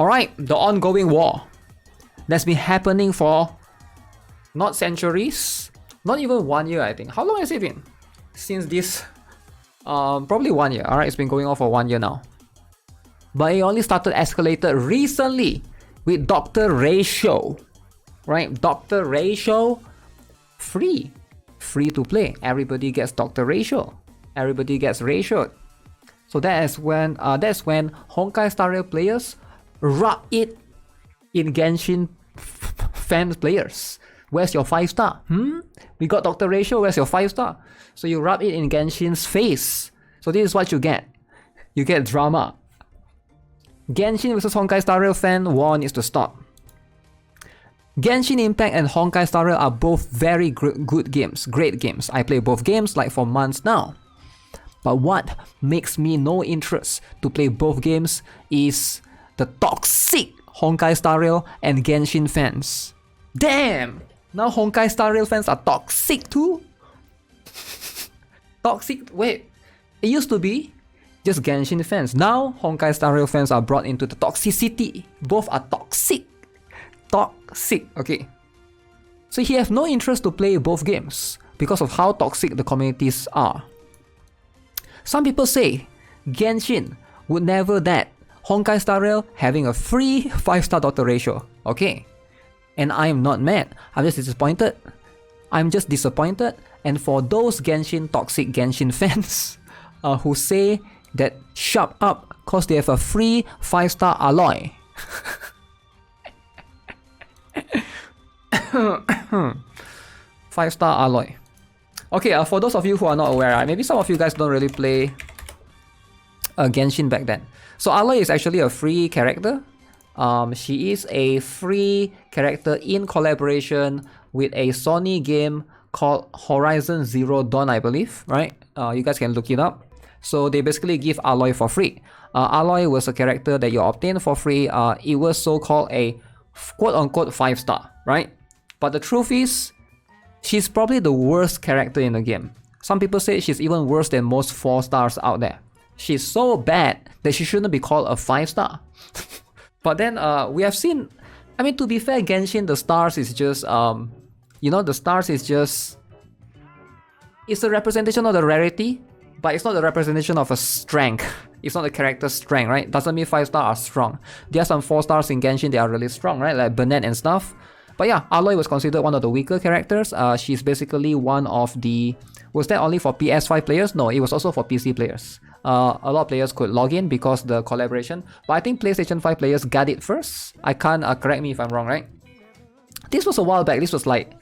Alright, the ongoing war that's been happening for not centuries, not even 1 year, I think. How long has it been? Since this, probably 1 year. Alright, it's been going on for 1 year now. But it only started escalated recently with Dr. Ratio. Right? Dr. Ratio, free to play. Everybody gets Dr. Ratio. Everybody gets ratioed. So that's when Honkai Star Rail players rub it in Genshin fan players. Where's your 5-star? We got Dr. Ratio, where's your 5-star? So you rub it in Genshin's face. So this is what you get. You get drama. Genshin vs Honkai Star Rail fan war needs to stop. Genshin Impact and Honkai Star Rail are both very good games, great games. I play both games like for months now. But what makes me no interest to play both games is the toxic Honkai Star Rail and Genshin fans. Damn! Now Honkai Star Rail fans are toxic too? Toxic? Wait, it used to be just Genshin fans. Now Honkai Star Rail fans are brought into the toxicity. Both are toxic. Toxic, okay. So he have no interest to play both games because of how toxic the communities are. Some people say Genshin would never that Honkai Star Rail having a free 5-star Dr. Ratio. Okay. And I am not mad. I'm just disappointed. And for those toxic Genshin fans who say that shut up cause they have a free 5-star Aloy. 5-star Aloy. Okay, for those of you who are not aware, maybe some of you guys don't really play Genshin back then. So Aloy is actually a free character. She is a free character in collaboration with a Sony game called Horizon Zero Dawn, I believe, right? You guys can look it up. So they basically give Aloy for free. Aloy was a character that you obtain for free. It was so-called a quote-unquote 5-star, right? But the truth is, she's probably the worst character in the game. Some people say she's even worse than most 4-stars out there. She's so bad that she shouldn't be called a 5-star. But then we have seen, I mean, to be fair, Genshin, the stars is just, the stars is just, it's a representation of the rarity, but it's not the representation of a strength. It's not the character's strength, right? Doesn't mean 5-star are strong. There are some 4-stars in Genshin that are really strong, right? Like Burnett and stuff. But yeah, Aloy was considered one of the weaker characters. She's basically one of the... Was that only for PS5 players? No, it was also for PC players. A lot of players could log in because the collaboration. But I think PlayStation 5 players got it first. I can't correct me if I'm wrong, right? This was a while back. This was like...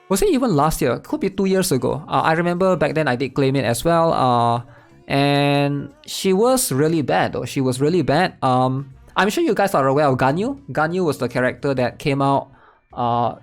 Was it even last year? Could be 2 years ago. I remember back then I did claim it as well. And she was really bad though. She was really bad. I'm sure you guys are aware of Ganyu. Ganyu was the character that came out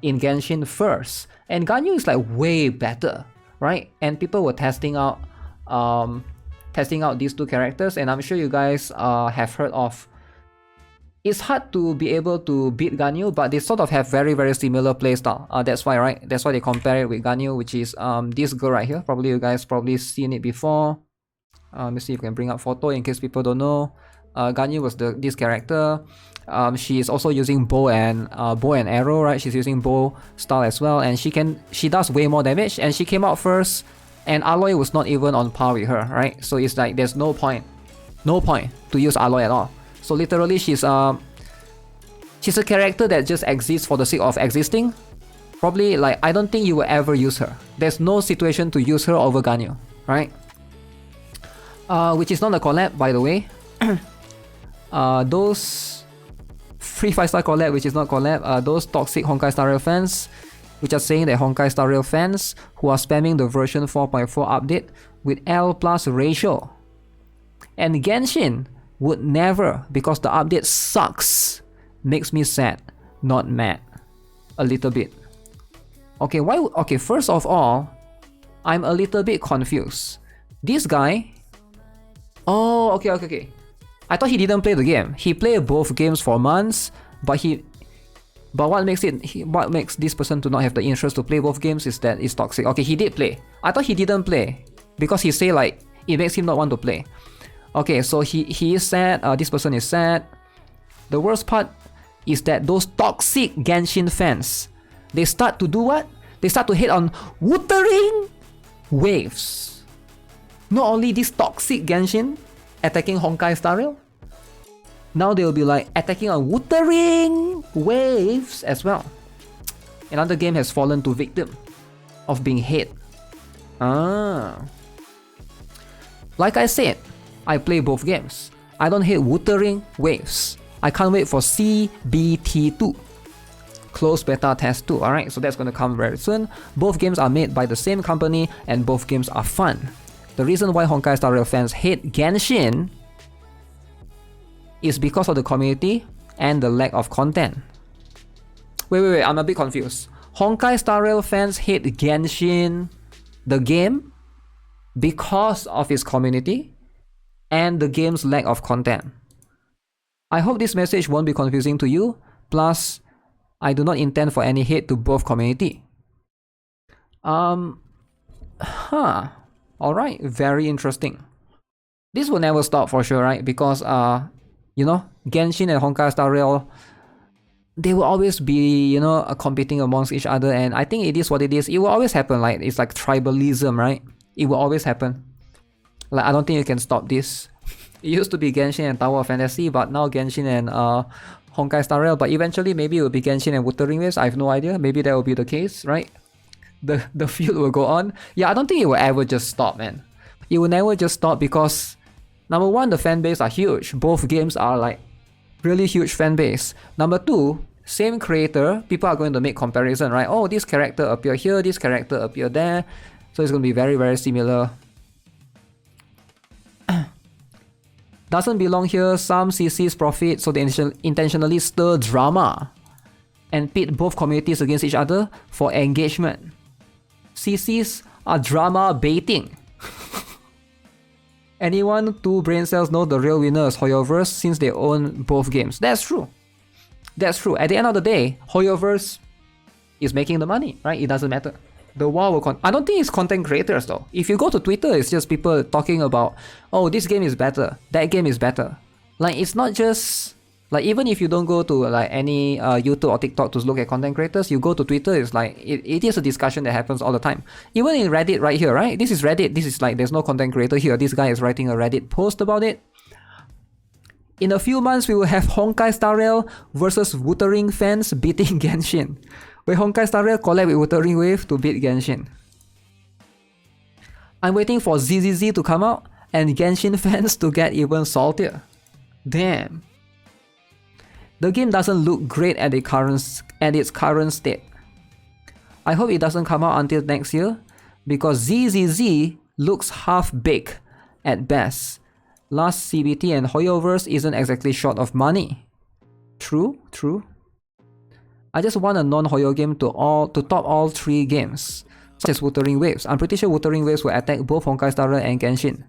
in Genshin first. And Ganyu is like way better, right? And people were testing out these two characters, and I'm sure you guys have heard of. It's hard to be able to beat Ganyu, but they sort of have very, very similar playstyle. That's why, right? That's why they compare it with Ganyu, which is this girl right here. Probably you guys seen it before. Let me see if I can bring up photo in case people don't know. Ganyu was this character. She is also using bow and arrow, right? She's using bow style as well, and she does way more damage. And she came out first, and Aloy was not even on par with her, right? So it's like there's no point to use Aloy at all. So literally, she's a character that just exists for the sake of existing. Probably like I don't think you will ever use her. There's no situation to use her over Ganyu, right? Which is not a collab, by the way. Those free 5-star collab, which is not collab, those toxic Honkai Star Rail fans, which are saying that Honkai Star Rail fans who are spamming the version 4.4 update with L plus ratio. And Genshin would never, because the update sucks. Makes me sad, not mad. A little bit. Okay, why? Okay, first of all, I'm a little bit confused. This guy... Oh, okay. I thought he didn't play the game. He played both games for months, but what makes this person to not have the interest to play both games is that it's toxic. Okay, he did play. I thought he didn't play because he say like it makes him not want to play. Okay, so he is sad. This person is sad. The worst part is that those toxic Genshin fans, they start to do what? They start to hate on Wuthering Waves. Not only this toxic Genshin attacking Honkai Star Rail, now they'll be like attacking on Wuthering Waves as well. Another game has fallen to victim of being hate. Like I said, I play both games. I don't hate Wuthering Waves. I can't wait for CBT2. Closed beta test 2. Alright, so that's gonna come very soon. Both games are made by the same company and both games are fun. The reason why Honkai Star Rail fans hate Genshin is because of the community and the lack of content. Wait, I'm a bit confused. Honkai Star Rail fans hate Genshin, the game, because of its community and the game's lack of content. I hope this message won't be confusing to you, plus I do not intend for any hate to both community. Alright, very interesting. This will never stop for sure, right? Because you know, Genshin and Honkai Star Rail, they will always be, you know, competing amongst each other, and I think it is what it is. It will always happen, like, it's like tribalism, right? It will always happen. Like, I don't think you can stop this. It used to be Genshin and Tower of Fantasy, but now Genshin and Honkai Star Rail, but eventually maybe it will be Genshin and Wuthering Waves. I have no idea. Maybe that will be the case, right? The feud will go on. Yeah, I don't think it will ever just stop, man. It will never just stop because, number one, the fan base are huge. Both games are like really huge fan base. Number two, same creator, people are going to make comparison, right? Oh, this character appear here, this character appear there. So it's going to be very, very similar. Doesn't belong here, some CCs profit, so they intentionally stir drama and pit both communities against each other for engagement. CCs are drama baiting. Anyone two brain cells know the real winner is Hoyoverse since they own both games. That's true. That's true. At the end of the day, Hoyoverse is making the money, right? It doesn't matter. The WoW will I don't think it's content creators though. If you go to Twitter, it's just people talking about, oh, this game is better, that game is better. Like, it's not just like, even if you don't go to like any YouTube or TikTok to look at content creators, you go to Twitter, it's like it is a discussion that happens all the time. Even in Reddit right here, right? This is Reddit. This is like, there's no content creator here. This guy is writing a Reddit post about it. In a few months, we will have Honkai Star Rail versus Wuthering fans beating Genshin. Where Honkai Star Rail collab with Wuthering Wave to beat Genshin. I'm waiting for ZZZ to come out and Genshin fans to get even saltier. Damn. The game doesn't look great at its current state. I hope it doesn't come out until next year because ZZZ looks half-baked at best. Last CBT and Hoyoverse isn't exactly short of money. True. I just want a non-Hoyo game to top all three games, such as Wuthering Waves. I'm pretty sure Wuthering Waves will attack both Honkai Star Rail and Genshin.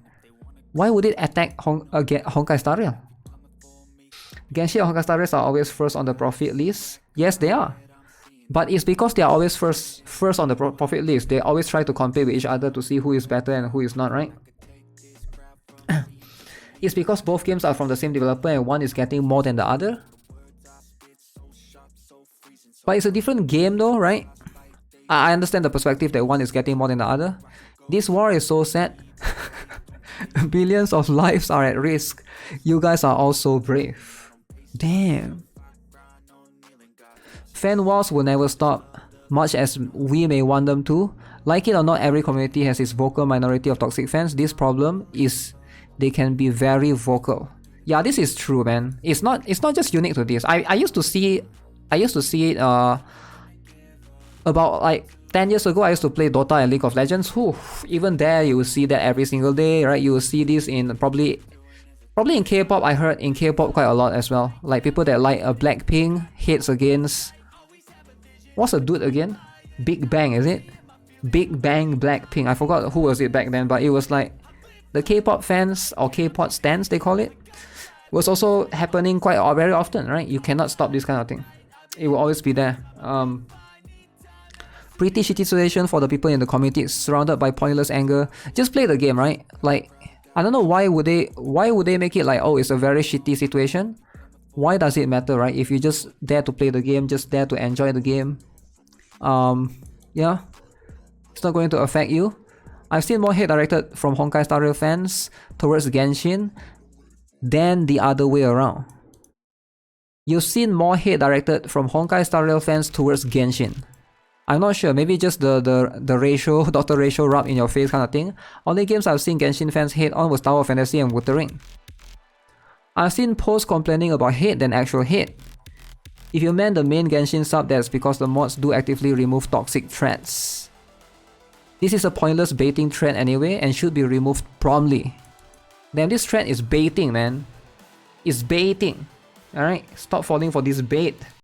Why would it attack Honkai Star Rail? Genshin and Honkai Star Rail are always first on the profit list. Yes, they are. But it's because they are always first on the profit list. They always try to compete with each other to see who is better and who is not, right? It's because both games are from the same developer and one is getting more than the other. But it's a different game though, right? I understand the perspective that one is getting more than the other. This war is so sad. Billions of lives are at risk. You guys are all so brave. Damn. Fan wars will never stop, much as we may want them to. Like it or not, every community has its vocal minority of toxic fans. This problem is they can be very vocal. Yeah, this is true, man. It's not just unique to this. I used to see it about like 10 years ago. I used to play Dota and League of Legends. Even there you will see that every single day, right? You will see this in probably in K-pop. I heard in K-pop quite a lot as well. Like people that like a Blackpink hates against, what's a dude again? Big Bang, is it? Big Bang Blackpink. I forgot who was it back then, but it was like the K-pop fans or K-pop stans they call it. Was also happening very often, right? You cannot stop this kind of thing. It will always be there. Pretty shitty situation for the people in the community surrounded by pointless anger. Just play the game, right? Like, I don't know why would they make it like, oh, it's a very shitty situation. why does it matter, right? If you just dare to play the game, just dare to enjoy the game, yeah, it's not going to affect you. I've seen more hate directed from Honkai Star Rail fans towards Genshin than the other way around. You've seen more hate directed from Honkai Star Rail fans towards Genshin. I'm not sure, maybe just the ratio, Dr. Ratio rub in your face kind of thing. Only games I've seen Genshin fans hate on was Tower of Fantasy and Wuthering. I've seen posts complaining about hate than actual hate. If you meant the main Genshin sub, that's because the mods do actively remove toxic threads. This is a pointless baiting thread anyway and should be removed promptly. Damn, this thread is baiting, man. It's baiting. Alright, stop falling for this bait.